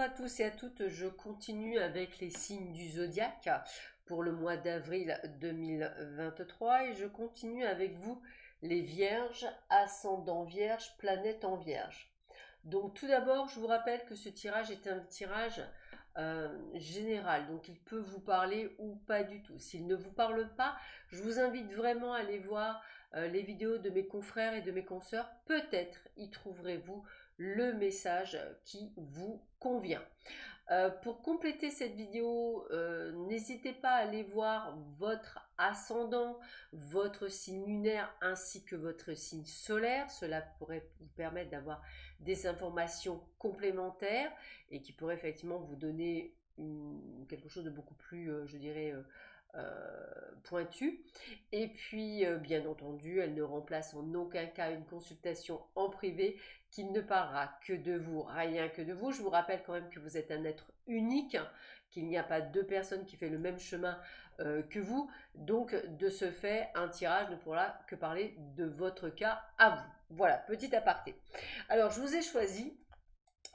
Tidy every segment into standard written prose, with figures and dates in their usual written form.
à tous et à toutes, je continue avec les signes du zodiaque pour le mois d'avril 2023 et je continue avec vous les vierges, ascendant vierge, planète en vierge. Donc tout d'abord, je vous rappelle que ce tirage est un tirage général, donc il peut vous parler ou pas du tout. S'il ne vous parle pas, je vous invite vraiment à aller voir les vidéos de mes confrères et de mes consoeurs. Peut-être y trouverez-vous le message qui vous convient. Pour compléter cette vidéo, n'hésitez pas à aller voir votre ascendant, votre signe lunaire ainsi que votre signe solaire. Cela pourrait vous permettre d'avoir des informations complémentaires et qui pourraient effectivement vous donner quelque chose de beaucoup plus, je dirais, pointu. Et puis, bien entendu, elle ne remplace en aucun cas une consultation en privé qui ne parlera que de vous, rien que de vous. Je vous rappelle quand même que vous êtes un être unique, qu'il n'y a pas deux personnes qui font le même chemin que vous. Donc, de ce fait, un tirage ne pourra que parler de votre cas à vous. Voilà, petit aparté. Alors, je vous ai choisi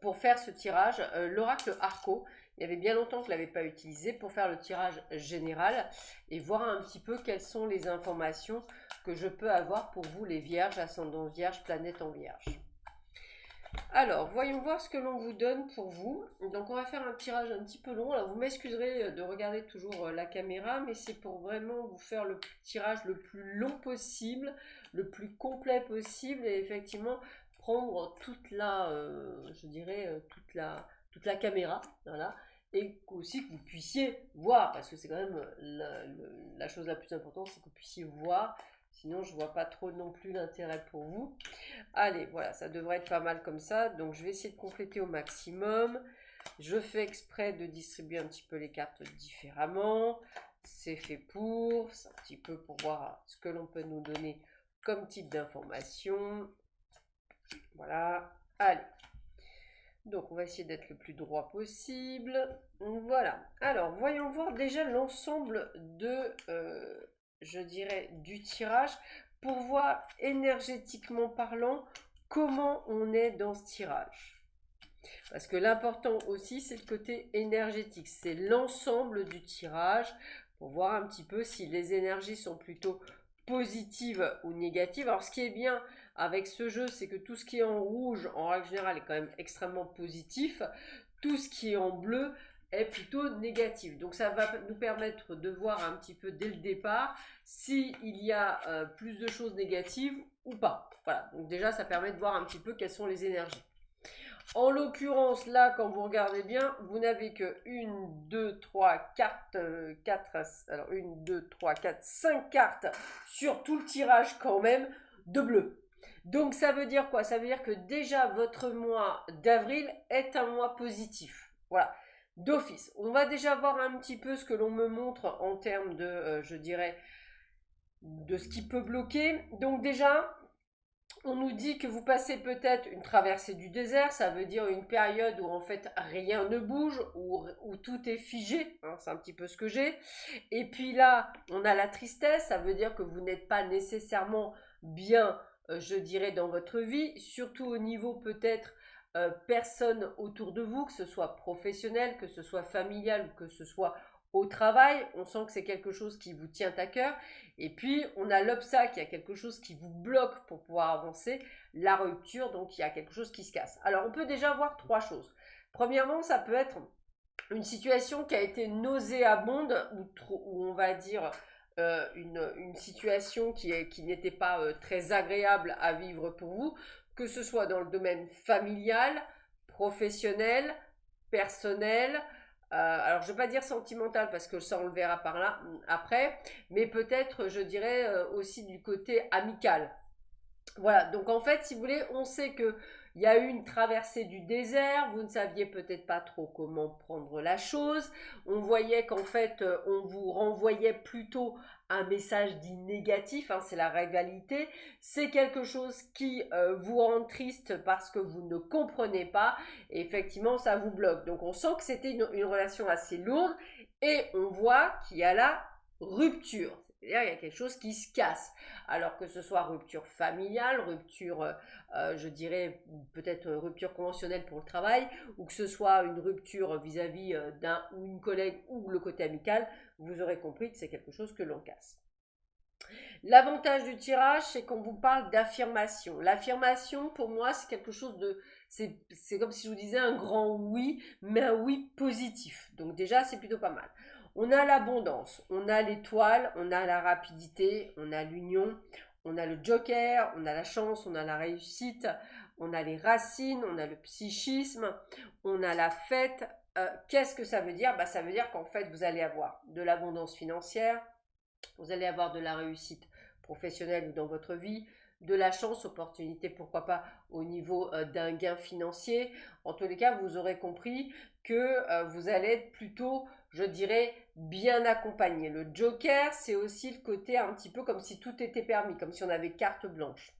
pour faire ce tirage l'oracle Arco. Il y avait bien longtemps que je ne l'avais pas utilisé pour faire le tirage général et voir un petit peu quelles sont les informations que je peux avoir pour vous les vierges, ascendant vierge, planète en vierge. Alors, voyons voir ce que l'on vous donne pour vous. Donc, on va faire un tirage un petit peu long. Alors, vous m'excuserez de regarder toujours la caméra, mais c'est pour vraiment vous faire le tirage le plus long possible, le plus complet possible, et effectivement prendre toute la, je dirais, toute la caméra, voilà, et aussi que vous puissiez voir, parce que c'est quand même la chose la plus importante, c'est que vous puissiez voir. Sinon, je vois pas trop non plus l'intérêt pour vous. Allez, voilà, ça devrait être pas mal comme ça. Donc, je vais essayer de compléter au maximum. Je fais exprès de distribuer un petit peu les cartes différemment. C'est fait pour. C'est un petit peu pour voir ce que l'on peut nous donner comme type d'information. Voilà. Allez. Donc, on va essayer d'être le plus droit possible. Voilà. Alors, voyons voir déjà l'ensemble de, je dirais, du tirage pour voir énergétiquement parlant comment on est dans ce tirage. Parce que l'important aussi, c'est le côté énergétique. C'est l'ensemble du tirage pour voir un petit peu si les énergies sont plutôt positives ou négatives. Alors, ce qui est bien avec ce jeu, c'est que tout ce qui est en rouge, en règle générale, est quand même extrêmement positif. Tout ce qui est en bleu est plutôt négatif. Donc, ça va nous permettre de voir un petit peu dès le départ s'il y a plus de choses négatives ou pas. Voilà, donc déjà, ça permet de voir un petit peu quelles sont les énergies. En l'occurrence, là, quand vous regardez bien, vous n'avez que 1, 2, 3, 4, 4, alors 1, 2, 3, 4, 5 cartes sur tout le tirage quand même de bleu. Donc ça veut dire quoi? Ça veut dire que déjà votre mois d'avril est un mois positif. Voilà, d'office. On va déjà voir un petit peu ce que l'on me montre en termes de, je dirais, de ce qui peut bloquer. Donc déjà, on nous dit que vous passez peut-être une traversée du désert, ça veut dire une période où en fait rien ne bouge, où tout est figé, hein, c'est un petit peu ce que j'ai. Et puis là, on a la tristesse, ça veut dire que vous n'êtes pas nécessairement bien, je dirais, dans votre vie, surtout au niveau peut-être personne autour de vous, que ce soit professionnel, que ce soit familial ou que ce soit au travail, on sent que c'est quelque chose qui vous tient à cœur. Et puis, on a l'obstacle, il y a quelque chose qui vous bloque pour pouvoir avancer, la rupture, donc il y a quelque chose qui se casse. Alors, on peut déjà voir trois choses. Premièrement, ça peut être une situation qui a été nauséabonde ou on va dire une situation qui n'était pas très agréable à vivre pour vous, que ce soit dans le domaine familial, professionnel, personnel, alors je ne vais pas dire sentimental parce que ça on le verra par là après, mais peut-être je dirais aussi du côté amical. Voilà, donc en fait, si vous voulez, on sait que il y a eu une traversée du désert, vous ne saviez peut-être pas trop comment prendre la chose, on voyait qu'en fait, on vous renvoyait plutôt un message dit négatif, hein, c'est la réalité, c'est quelque chose qui vous rend triste parce que vous ne comprenez pas, et effectivement, ça vous bloque. Donc on sent que c'était une relation assez lourde, et on voit qu'il y a la rupture. C'est-à-dire il y a quelque chose qui se casse. Alors que ce soit rupture familiale, rupture, je dirais peut-être rupture conventionnelle pour le travail, ou que ce soit une rupture vis-à-vis d'un ou une collègue ou le côté amical, vous aurez compris que c'est quelque chose que l'on casse. L'avantage du tirage, c'est qu'on vous parle d'affirmation. L'affirmation, pour moi, c'est quelque chose de... C'est comme si je vous disais un grand oui, mais un oui positif. Donc déjà, c'est plutôt pas mal. On a l'abondance, on a l'étoile, on a la rapidité, on a l'union, on a le joker, on a la chance, on a la réussite, on a les racines, on a le psychisme, on a la fête. Qu'est-ce que ça veut dire? Ça veut dire qu'en fait, vous allez avoir de l'abondance financière, vous allez avoir de la réussite professionnelle ou dans votre vie, de la chance, opportunité, pourquoi pas au niveau d'un gain financier. En tous les cas, vous aurez compris que vous allez être plutôt, je dirais, bien accompagné. Le joker, c'est aussi le côté un petit peu comme si tout était permis, comme si on avait carte blanche.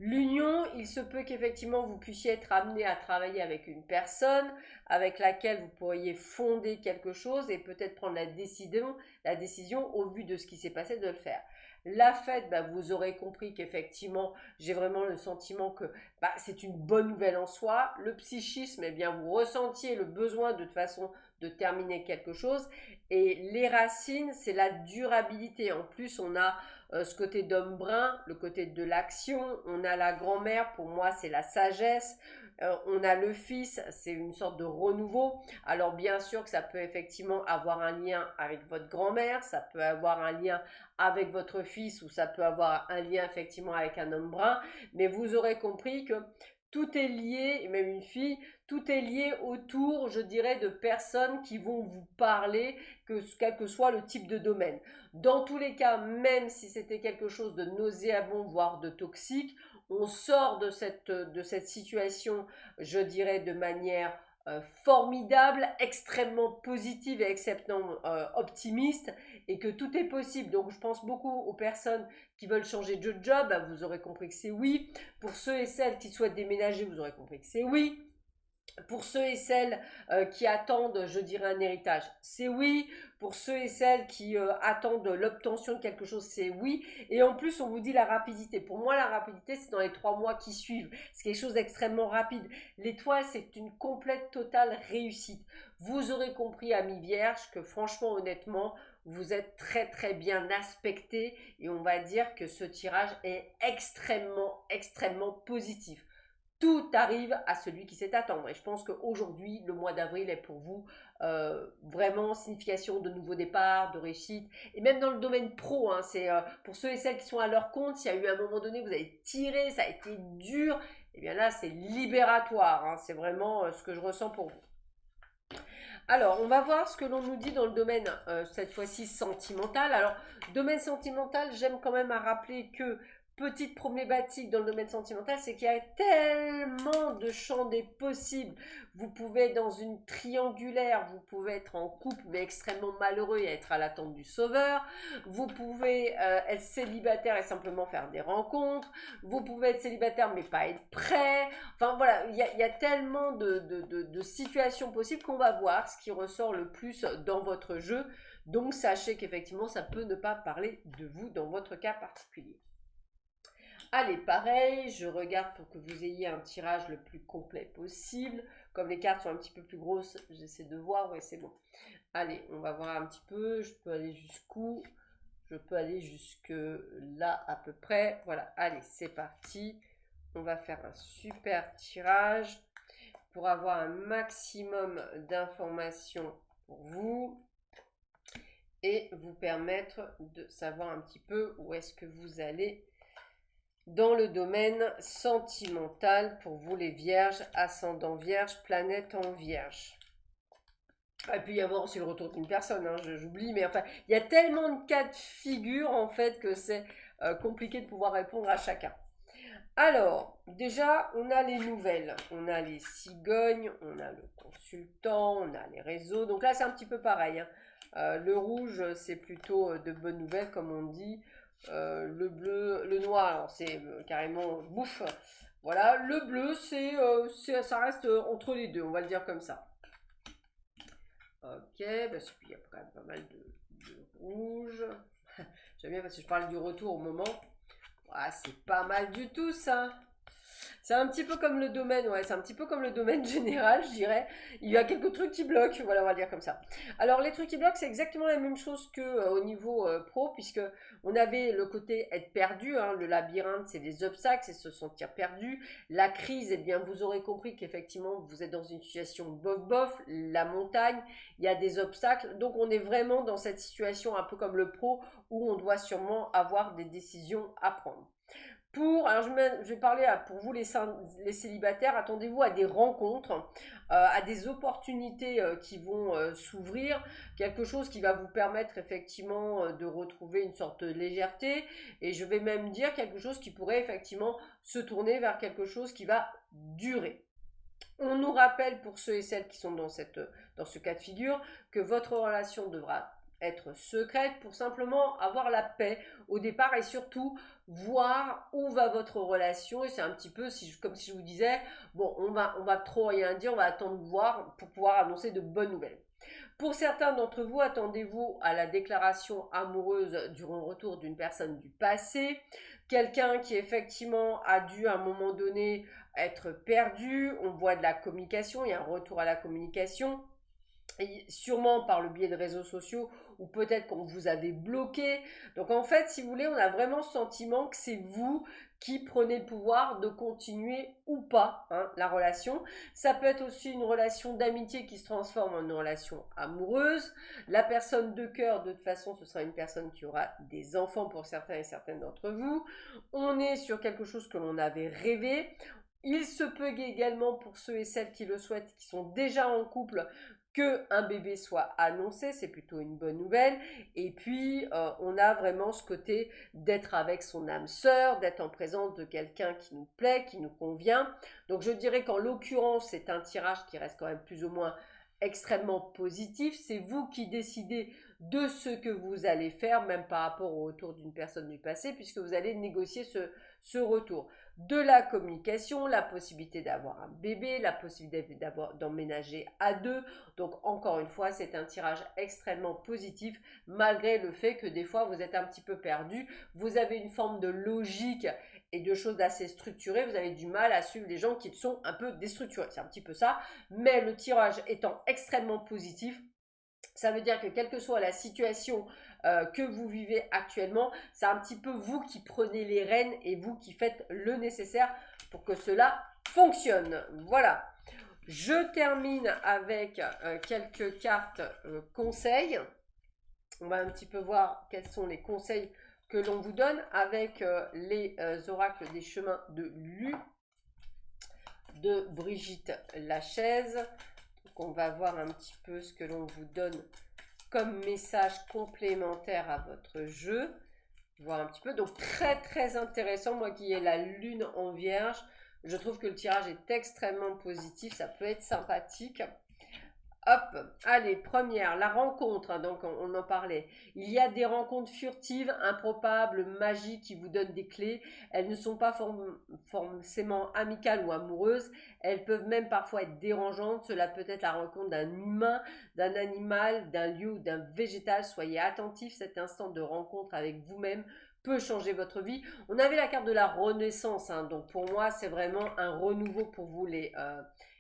L'union, il se peut qu'effectivement vous puissiez être amené à travailler avec une personne avec laquelle vous pourriez fonder quelque chose et peut-être prendre la décision au vu de ce qui s'est passé de le faire. La fête, vous aurez compris qu'effectivement, j'ai vraiment le sentiment que c'est une bonne nouvelle en soi. Le psychisme, eh bien, vous ressentiez le besoin de toute façon de terminer quelque chose. Et les racines, c'est la durabilité. En plus, on a ce côté d'homme brun, le côté de l'action. On a la grand-mère, pour moi, c'est la sagesse. On a le fils, c'est une sorte de renouveau. Alors bien sûr que ça peut effectivement avoir un lien avec votre grand-mère, ça peut avoir un lien avec votre fils ou ça peut avoir un lien effectivement avec un homme brun, mais vous aurez compris que tout est lié, et même une fille, tout est lié autour, je dirais, de personnes qui vont vous parler, quel que soit le type de domaine. Dans tous les cas, même si c'était quelque chose de nauséabond, voire de toxique, on sort de cette situation, je dirais, de manière formidable, extrêmement positive et extrêmement optimiste, et que tout est possible. Donc je pense beaucoup aux personnes qui veulent changer de job, vous aurez compris que c'est oui. Pour ceux et celles qui souhaitent déménager, vous aurez compris que c'est oui. Pour ceux et celles qui attendent, je dirais, un héritage, c'est oui. Pour ceux et celles qui attendent l'obtention de quelque chose, c'est oui. Et en plus, on vous dit la rapidité. Pour moi, la rapidité, c'est dans les 3 mois qui suivent. C'est quelque chose d'extrêmement rapide. L'étoile, c'est une complète, totale réussite. Vous aurez compris, amis vierges, que franchement, honnêtement, vous êtes très très bien aspecté et on va dire que ce tirage est extrêmement, extrêmement positif. Tout arrive à celui qui sait attendre. Et je pense qu'aujourd'hui, le mois d'avril est pour vous vraiment signification de nouveau départ, de réussite. Et même dans le domaine pro, c'est pour ceux et celles qui sont à leur compte, s'il y a eu un moment donné, vous avez tiré, ça a été dur, et bien là, c'est libératoire. C'est vraiment ce que je ressens pour vous. Alors, on va voir ce que l'on nous dit dans le domaine, cette fois-ci, sentimental. Alors, domaine sentimental, j'aime quand même à rappeler que petite problématique dans le domaine sentimental, c'est qu'il y a tellement de champs des possibles. Vous pouvez être dans une triangulaire, vous pouvez être en couple mais extrêmement malheureux et être à l'attente du sauveur. Vous pouvez être célibataire et simplement faire des rencontres. Vous pouvez être célibataire mais pas être prêt. Enfin voilà, il y a tellement de situations possibles qu'on va voir ce qui ressort le plus dans votre jeu. Donc sachez qu'effectivement, ça peut ne pas parler de vous dans votre cas particulier. Allez, pareil, je regarde pour que vous ayez un tirage le plus complet possible. Comme les cartes sont un petit peu plus grosses, j'essaie de voir. Oui, c'est bon. Allez, on va voir un petit peu. Je peux aller jusqu'où? Je peux aller jusque là à peu près. Voilà, allez, c'est parti. On va faire un super tirage pour avoir un maximum d'informations pour vous et vous permettre de savoir un petit peu où est-ce que vous allez dans le domaine sentimental pour vous les vierges, ascendant vierge, planète en vierge. Il peut y avoir aussi le retour d'une personne, j'oublie, mais enfin, il y a tellement de cas de figure en fait que c'est compliqué de pouvoir répondre à chacun. Alors, déjà, on a les nouvelles, on a les cigognes, on a le consultant, on a les réseaux. Donc là, c'est un petit peu pareil. Le rouge, c'est plutôt de bonnes nouvelles, comme on dit. Le bleu, le noir, c'est carrément bouffe. Voilà, le bleu, ça reste entre les deux, on va le dire comme ça. Ok, parce qu'il y a quand même pas mal de rouge. J'aime bien parce que je parle du retour au moment. Ah, c'est pas mal du tout ça. C'est un petit peu comme le domaine, ouais, c'est un petit peu comme le domaine général, je dirais. Il y a quelques trucs qui bloquent, voilà, on va le dire comme ça. Alors, les trucs qui bloquent, c'est exactement la même chose que au niveau pro, puisque on avait le côté être perdu, hein, le labyrinthe, c'est des obstacles, c'est se sentir perdu. La crise, eh bien, vous aurez compris qu'effectivement, vous êtes dans une situation bof-bof, la montagne, il y a des obstacles. Donc, on est vraiment dans cette situation un peu comme le pro, où on doit sûrement avoir des décisions à prendre. Alors je vais parler pour vous les célibataires, attendez-vous à des rencontres, à des opportunités qui vont s'ouvrir, quelque chose qui va vous permettre effectivement de retrouver une sorte de légèreté, et je vais même dire quelque chose qui pourrait effectivement se tourner vers quelque chose qui va durer. On nous rappelle pour ceux et celles qui sont dans ce cas de figure que votre relation devra être secrète pour simplement avoir la paix au départ et surtout voir où va votre relation. Et c'est un petit peu comme si je vous disais, bon, on va trop rien dire, on va attendre de voir pour pouvoir annoncer de bonnes nouvelles. Pour certains d'entre vous, attendez-vous à la déclaration amoureuse du retour d'une personne du passé, quelqu'un qui effectivement a dû à un moment donné être perdu, on voit de la communication, il y a un retour à la communication, et sûrement par le biais de réseaux sociaux ou peut-être qu'on vous avait bloqué. Donc en fait, si vous voulez, on a vraiment le sentiment que c'est vous qui prenez le pouvoir de continuer ou pas la relation. Ça peut être aussi une relation d'amitié qui se transforme en une relation amoureuse. La personne de cœur, de toute façon, ce sera une personne qui aura des enfants pour certains et certaines d'entre vous. On est sur quelque chose que l'on avait rêvé. Il se peut également pour ceux et celles qui le souhaitent, qui sont déjà en couple, qu'un bébé soit annoncé, c'est plutôt une bonne nouvelle. Et puis, on a vraiment ce côté d'être avec son âme sœur, d'être en présence de quelqu'un qui nous plaît, qui nous convient. Donc, je dirais qu'en l'occurrence, c'est un tirage qui reste quand même plus ou moins extrêmement positif. C'est vous qui décidez de ce que vous allez faire, même par rapport au retour d'une personne du passé, puisque vous allez négocier ce retour. De la communication, la possibilité d'avoir un bébé, la possibilité d'emménager à deux. Donc encore une fois, c'est un tirage extrêmement positif, malgré le fait que des fois vous êtes un petit peu perdu. Vous avez une forme de logique et de choses assez structurées. Vous avez du mal à suivre les gens qui sont un peu déstructurés. C'est un petit peu ça. Mais le tirage étant extrêmement positif, ça veut dire que quelle que soit la situation que vous vivez actuellement, c'est un petit peu vous qui prenez les rênes et vous qui faites le nécessaire pour que cela fonctionne. Voilà. Je termine avec quelques cartes conseils. On va un petit peu voir quels sont les conseils que l'on vous donne avec les oracles des chemins de Lu de Brigitte Lachaise. Donc on va voir un petit peu ce que l'on vous donne comme message complémentaire à votre jeu. Voir un petit peu. Donc très très intéressant. Moi qui ai la lune en vierge, je trouve que le tirage est extrêmement positif. Ça peut être sympathique. Hop, allez, première, la rencontre, donc on en parlait. Il y a des rencontres furtives, improbables, magiques qui vous donnent des clés. Elles ne sont pas forcément amicales ou amoureuses. Elles peuvent même parfois être dérangeantes. Cela peut être la rencontre d'un humain, d'un animal, d'un lieu ou d'un végétal. Soyez attentifs, cet instant de rencontre avec vous-même peut changer votre vie. On avait la carte de la renaissance, donc pour moi c'est vraiment un renouveau pour vous les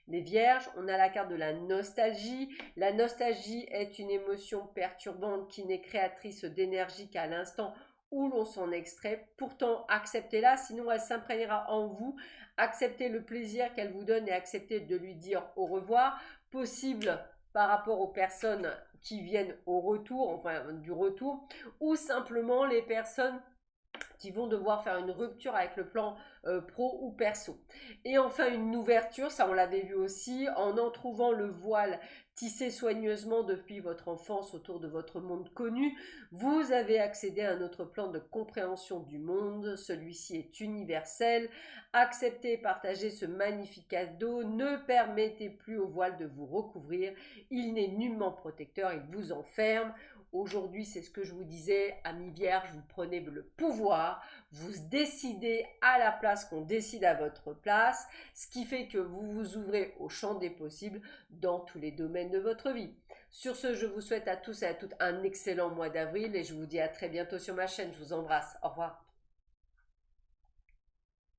vierges. On a la carte de la nostalgie. La nostalgie est une émotion perturbante qui n'est créatrice d'énergie qu'à l'instant où l'on s'en extrait. Pourtant, acceptez-la, sinon elle s'imprégnera en vous. Acceptez le plaisir qu'elle vous donne et acceptez de lui dire au revoir. Possible par rapport aux personnes qui viennent au retour, enfin du retour, ou simplement les personnes qui vont devoir faire une rupture avec le plan pro ou perso. Et enfin une ouverture, ça on l'avait vu aussi, en trouvant le voile tissé soigneusement depuis votre enfance autour de votre monde connu, vous avez accédé à un autre plan de compréhension du monde, celui-ci est universel, acceptez et partagez ce magnifique cadeau, ne permettez plus au voile de vous recouvrir, il n'est nullement protecteur, il vous enferme. Aujourd'hui, c'est ce que je vous disais, amis vierges, vous prenez le pouvoir, vous décidez à la place qu'on décide à votre place, ce qui fait que vous vous ouvrez au champ des possibles dans tous les domaines de votre vie. Sur ce, je vous souhaite à tous et à toutes un excellent mois d'avril et je vous dis à très bientôt sur ma chaîne. Je vous embrasse. Au revoir.